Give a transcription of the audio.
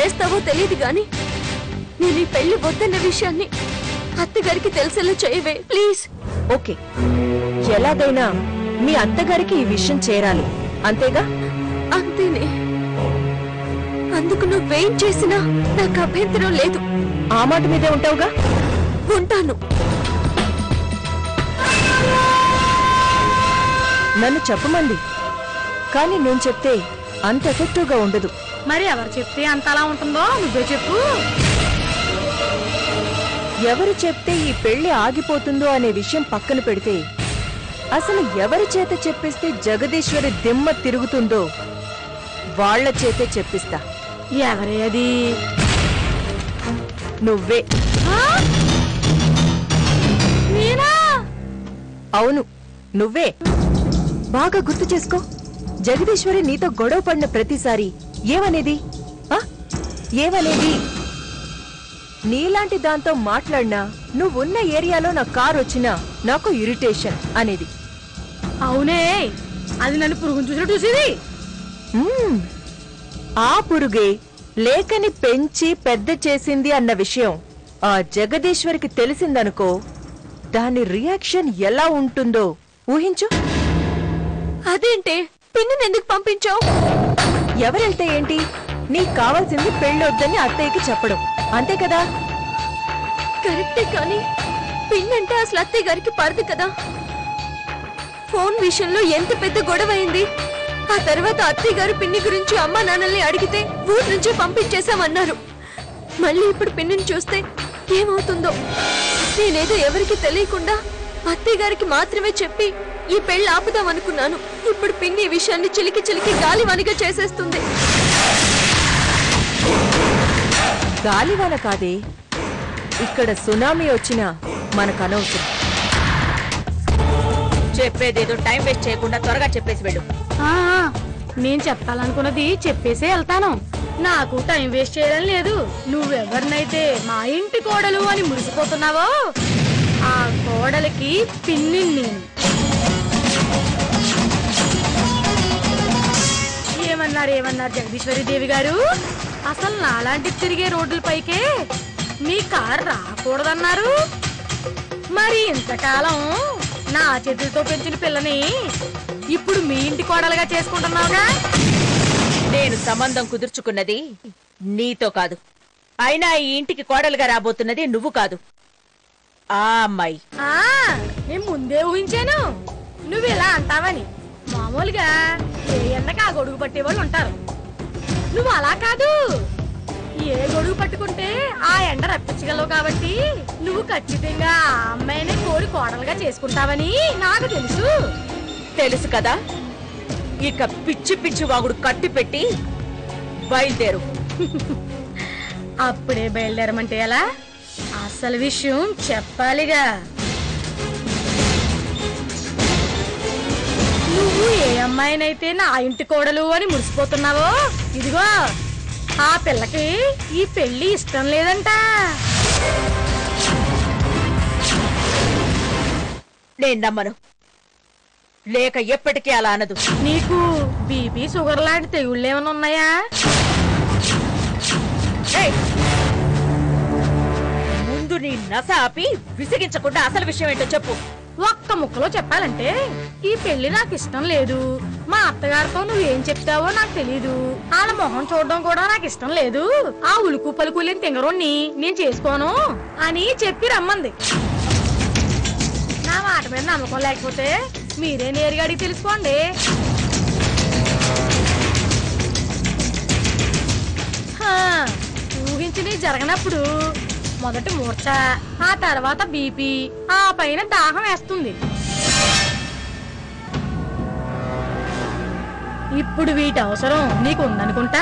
చేస్తావో తెలియదు గాని నేను ఈ పెళ్లి వద్దన్న విషయాన్ని అత్తగారికి తెలిసేలా చేయవే ప్లీజ్. ఓకే, ఎలాగైనా మీ అత్తగారికి ఈ విషయం చేరాలి, అంతేగా? అంతేనే. అందుకు నువ్వేం చేసినా నాకు అభ్యంతరం లేదు. ఆ మాట మీదే ఉంటావుగా? ఉంటాను. నన్ను చెప్పమంది, కానీ నేను చెప్తే అంత ఎఫెక్టివ్ గా ఉండదు. మరి ఎవరు చెప్తే అంత అలా ఉంటుందో నువ్వే చెప్పు. ఎవరు చెప్తే ఈ పెళ్లి ఆగిపోతుందో అనే విషయం పక్కన పెడితే అసలు ఎవరి చేత చెప్పిస్తే జగదీశ్వరి దిమ్మ తిరుగుతుందో వాళ్ల చేతే చెప్పిస్తా. ఎవరే అది? నువ్వే. నేనా? అవును, నువ్వే. బాగా గుర్తు చేసుకో. జగదీశ్వరి నీతో గొడవ పడిన ప్రతిసారి ఏమనేది? ఏమనేది? నీలాంటి దాంతో మాట్లాడినా నువ్వున్న ఏరియాలో నా కారు వచ్చినా నాకు ఇరిటేషన్ అనేది. అవునే, అది నన్ను పురుగును చూసినట్టు చూసేది. ఆ పురుగే లేఖని పెంచి పెద్ద చేసింది అన్న విషయం ఆ జగదీశ్వరికి తెలిసిందనుకో, దాని రియాక్షన్ ఎలా ఉంటుందో ఊహించు. అదేంటే పిన్నిని ఎందుకు పంపించావు? ఎవరెళ్తే ఏంటి, నీకు కావాల్సింది పెళ్ళొద్దని అత్తయ్యకి చెప్పడం, అంతే కదా? కరెక్టే, కానీ పిన్నంటే అసలు అత్తయ్య గారికి పడదు కదా. ఫోన్ విషయంలో ఎంత పెద్ద గొడవ అయింది. ఆ తర్వాత అత్తయ్య గారు పిన్ని గురించి అమ్మా నాన్నల్ని అడిగితే ఊరు నుంచి పంపించేశామన్నారు. మళ్ళీ ఇప్పుడు పిన్నిని చూస్తే ఏమవుతుందో. నేనేదో ఎవరికి తెలియకుండా అత్తయ్య గారికి మాత్రమే చెప్పి ఈ పెళ్లి ఆపుదామనుకున్నాను. ఇప్పుడు పిన్ని ఈ విషయాన్ని చిలికి చిలికి గాలివానిగా చేసేస్తుంది. గాలివాన కాదే, ఇక్కడ సునామీ వచ్చినా మనకనవసరం. చెప్పేదేదో టైం వేస్ట్ చేయకుండా త్వరగా చెప్పేసి వెళ్ళు. నేను చెప్పాలనుకున్నది చెప్పేసే వెళ్తాను. నాకు టైం వేస్ట్ చేయడం లేదు. నువ్వెవరినైతే మా ఇంటి కోడలు అని మురిసిపోతున్నావో ఆ కోడలికి పిన్ని నేను. ఏమన్నారు జగదీశ్వరి దేవి గారు? అసలు నాలాంటి తిరిగే రోడ్లపైకే మీ కారు రాకూడదన్నారు. మరి ఇంతకాలం నా చేతులతో పెంచిన పిల్లని ఇప్పుడు మీ ఇంటి కోడలుగా చేసుకుంటున్నావుగా? నేను సంబంధం కుదుర్చుకున్నది నీతో కాదు, అయినా ఈ ఇంటికి కోడలుగా రాబోతున్నది నువ్వు కాదు, ఆ అమ్మాయి. నేను ముందే ఊహించాను నువ్వు ఇలా అంటావని. మామూలుగా ఏ ఎండకి ఆ గొడుగు పట్టేవాళ్ళు ఉంటారు. నువ్వు అలా కాదు, ఏ గొడుగు పట్టుకుంటే ఆ ఎండ రప్పించగలవు కాబట్టి నువ్వు ఖచ్చితంగా ఆ అమ్మాయిని కోరి కోడలుగా చేసుకుంటావని నాకు తెలుసు. తెలుసు కదా, ఇక పిచ్చి పిచ్చి వాగుడు కట్టి పెట్టి బయలుదేరు. అప్పుడే బయలుదేరమంటే ఎలా? అసలు విషయం చెప్పాలిగా. నువ్వు ఏ అమ్మాయినైతే నా ఇంటి కోడలు అని మురిసిపోతున్నావో, ఇదిగో ఆ పిల్లకి ఈ పెళ్లి ఇష్టం లేదంట. నేను నమ్మను, లేక ఎప్పటికీ అలా అనదు. నీకు బీపీ షుగర్ లాంటి తెగుళ్ళు ఏమైనా ఉన్నాయా? ముందు నీ నస ఆపి విసిగించకుండా అసలు విషయం ఏంటో చెప్పు. ఒక్క ముక్కలో చెప్పాలంటే ఈ పెళ్లి నాకు ఇష్టం లేదు. మా అత్తగారితో నువ్వేం చెప్తావో నాకు తెలీదు. వాళ్ళ మొహం చూడడం కూడా నాకు ఇష్టం లేదు. ఆ ఉలుకు పలుకు లేని తింగరోణ్ణి నేను చేసుకోను అని చెప్పి రమ్మంది. నా మాట మీద నమ్మకం లేకపోతే మీరే నేరుగా అడిగి తెలుసుకోండి. ఊహించి జరగనప్పుడు మొదటి మూర్ఛ, ఆ తర్వాత బీపీ, ఆ పైన దాహం వేస్తుంది. ఇప్పుడు వీటి అవసరం నీకు ఉందనుకుంటా.